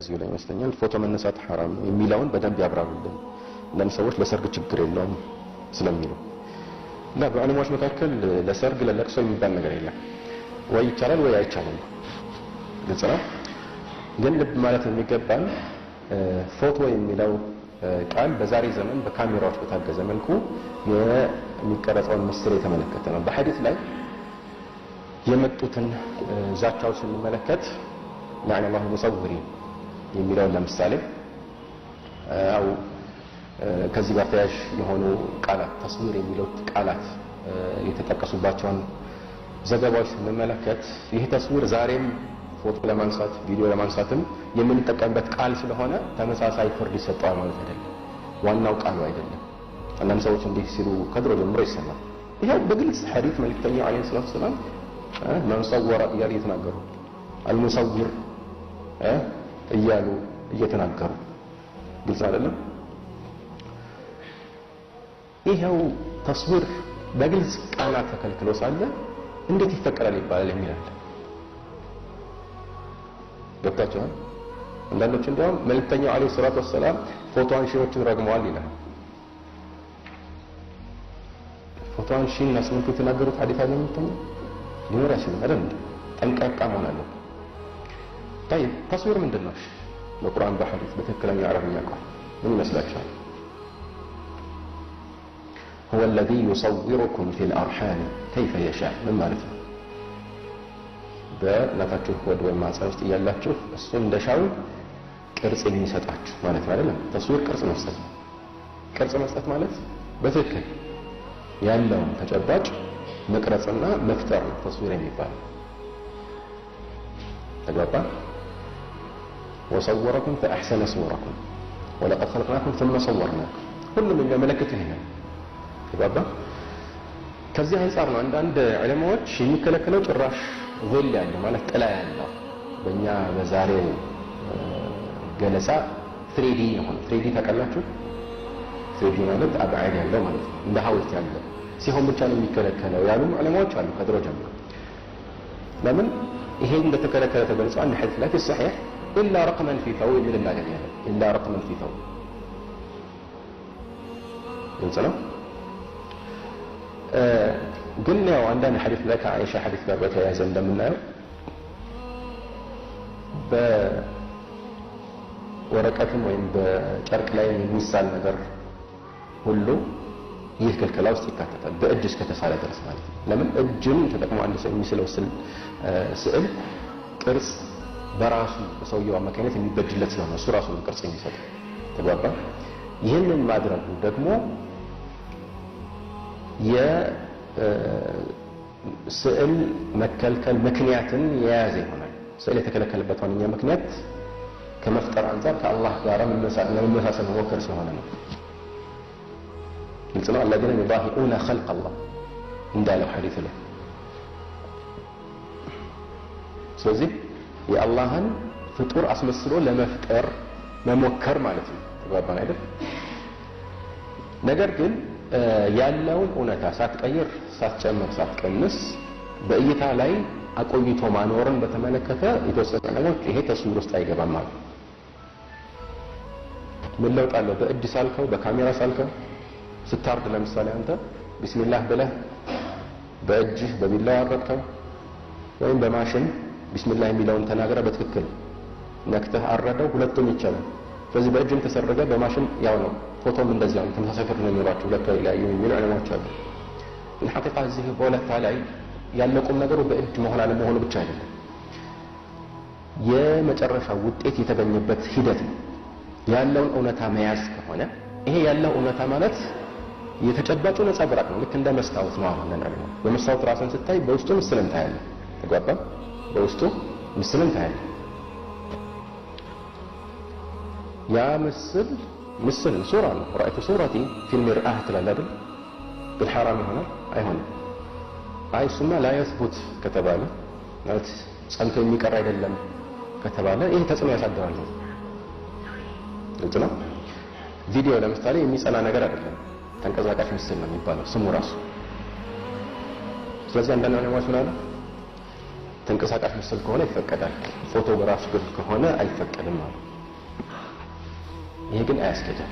እዚህ ላይ መስለኛል ፎቶ መነሳት حرام ነው የሚለውን በደንብ ያብራሩልን ለምን ሰዎች ለሰርግ ችግር የለውም ስለሚሉ لا በዑለማዎች መካከል ለሰርግ ለለቅሶ የሚባል ነገር የለም ወይ ይቻላል ወይ አይቻልም ግልጽ ነው ግን ልብ ማለት የሚገባን ፎቶ የሚለው ቃል በዛሬ ዘመን በካሜራዎች በታገዘ መልኩ የሚቀረጸውን ምስል የተመለከተ ነው በሐዲስ ላይ የመጡትን ዛቻዎች ስንመለከት لعن الله المصورين የሚለው ለምሳሌ አው ከዚህ ጋር ተያያዥ የሆኑ ቃላት ተስዊር የሚለው ቃላት የተጠቀሱባቸውን ዘገባዎች ስንመለከት ይህ ተስዊር ዛሬም ፎቶ ለማንሳት ቪዲዮ ለማንሳትም የምንጠቀምበት ቃል ስለሆነ ተመሳሳይ ፍርድ ይሰጣል ማለት አይደለም ዋናው ቃሉ አይደለም አንዳንድ ሰዎች እንዲህ ሲሉ ከድሮ ጀምሮ ይሰማል ይሄው በግልጽ ሐዲስ መልእክተኛው አለይሂ ሰላቱ ሰላም من صور እያሉ እየተናገሩ المصور እያሉ እየተናገሩ ግልጽ አይደለም ይሄው ተስዊር በግልጽ ቃላት ተከልክሎ ሳለ እንዴት ይፈቀራል ይባላል የሚላል ገብታችኋል አንዳንዶች እንደውም መልእክተኛው አለይሂ ሰላቱ ሰላም ፎቶ አንሺዎችን ረግመዋል ይላል ፎቶ አንሺን አስመልክቶ የተናገሩት ሐዲስ አለ መልእክተኛው ሊኖራችሁ አይደል ጠንቃቃ መሆን አለበት طيب تصوير ምንድን ነው በቁርአን በሐዲስ በትክክለኛ አረብኛ ቃል ምን ይመስላችኋል هو الذي يصوركم في الارحام كيف يشاء ምን ማለት ነው በእናታችሁ ሆድ ወይም ማህፀን ውስጥ ያላችሁ እሱ እንደሻው ቅርጽ የሚሰጣችሁ ማለት አይደለም ተስዊር ቅርጽ መስጠት ማለት በትክክል ያለውን ተጨባጭ መቅረጽና መፍጠር ነው ተስዊር የሚባለው ተግባባ وصوركم فاحسن صوركم ولقد خلقناكم ثم صورناكم ሁሉም የሚያመለክት ይሄ ነው ተግባባ ከዚህ አንፃር ነው አንዳንድ ዑለማዎች የሚከለከለው ጭራሽ ዞል ያለው ማለት ጥላ ያለው በእኛ በዛሬው ገለጻ 3D ነው 3D ታውቃላችሁ 3D ማለት አብዓድ ያለው ማለት ነው እንደ ሐውልት ያለው ሲሆን ብቻ ነው የሚከለከለው ያሉ ዑለማዎች አሉ ከድሮ ጀምሮ ለምን ይሄ እንደተከለከለ ተገልጿል አንድ ሐዲስ ላይ صحيح الا رقما في ثوب من الناس الا رقما في ثوب እንሰላም ግን ያው አንዳንድ ሐዲስ ላይ ከአይሻ ሐዲስ ጋር በተያያዘ እንደምናየው በወረቀትም ወይም በጨርቅ ላይ የሚሳል ነገር ሁሉ ይህ ክልከላ ውስጥ ይካተታል በእጅ እስከተሳለ ድረስ ማለት ነው ለምን እጅን ተጠቅሞ አንድ ሰው የሚስለው ስዕል ቅርጽ በራሱ በሰውየው አማካኝነት የሚበጅለት ስለሆነ እሱ ራሱ ቅርጽ የሚሰጥ ተግባባ ይህንን ማድረጉ ደግሞ የስዕል መከልከል ምክንያትን የያዘ ይሆናል ስዕል የተከለከለበት ዋነኛ ምክንያት ከመፍጠር አንፃር ከአላህ ጋር መመሳሰል መሞከር ስለሆነ ነው ይልጽና الذين يضاهئون خلق الله እንዳለው ሐዲስ ላይ ስለዚህ የአላህን ፍጡር አስመስሎ ለመፍጠር መሞከር ማለት ነው ተግባባን አይደል ነገር ግን ያለውን እውነታ ሳትቀይር ሳትጨምር ሳትቀንስ በእይታ ላይ አቆይቶ ማኖርን በተመለከተ የተወሰነ ነገሮች ይሄ ተስዊር ውስጥ አይገባም ማለት ምን ለውጥ አለው በእጅ ሳልከው በካሜራ ሳልከው ስታርድ ለምሳሌ አንተ ቢስሚላህ ብለህ በእጅህ በቢላው አረድከው ወይም በማሽን ቢስሚላህ የሚለውን ተናገረ በትክክል ነክተህ አረደው ሁለቱም ይቻላል ስለዚህ በእጅም ተሰረገ በማሽን ያው ነው ፎቶም እንደዚህ ነው ተመሳሳይ ፍርድ ነው የሚኖራቸው ሁለቱ ላይ የሚሉ ዑለማዎች አሉ ግን ሐቂቃ እዚህ በሁለታ ላይ ያለቁም ነገሩ በእጅ መሆን አለመሆኑ ብቻ አይደለም የመጨረሻ ውጤት የተገኘበት ሂደት ነው ያለውን እውነታ መያዝ ከሆነ ይሄ ያለው እውነታ ማለት የተጨባጩ ነጸብራቅ ነው ልክ እንደ መስታወት ነው አሁን ነው በመስታወት ራስን ስታይ በውስጡ ምስልን ታያለህ ተግባባ በውስጡ ምስልን ታያለህ ያ ምስል ሱራ ነው رأيت صورتي في المرآة تلالدل بالحرام هنا አይሆንም አይ ሱማ لا يثبت ከተባለ ማለት ጸንቶ የሚቀር አይደለም ከተባለ ይሄ ተጽዕኖ ያሳድራል እንትና ቪዲዮ ለምሳሌ የሚጸና ነገር አይደለም ተንቀሳቃሽ ምስል ነው የሚባለው ስሙ ራሱ ስለዚህ አንዳንድ ዑለማዎች ምን አሉ ተንቀሳቃሽ ምስል ከሆነ ይፈቀዳል ፎቶ በራሱ ግን ከሆነ አይፈቀድም ማለት ይሄ ግን አያስኬድም።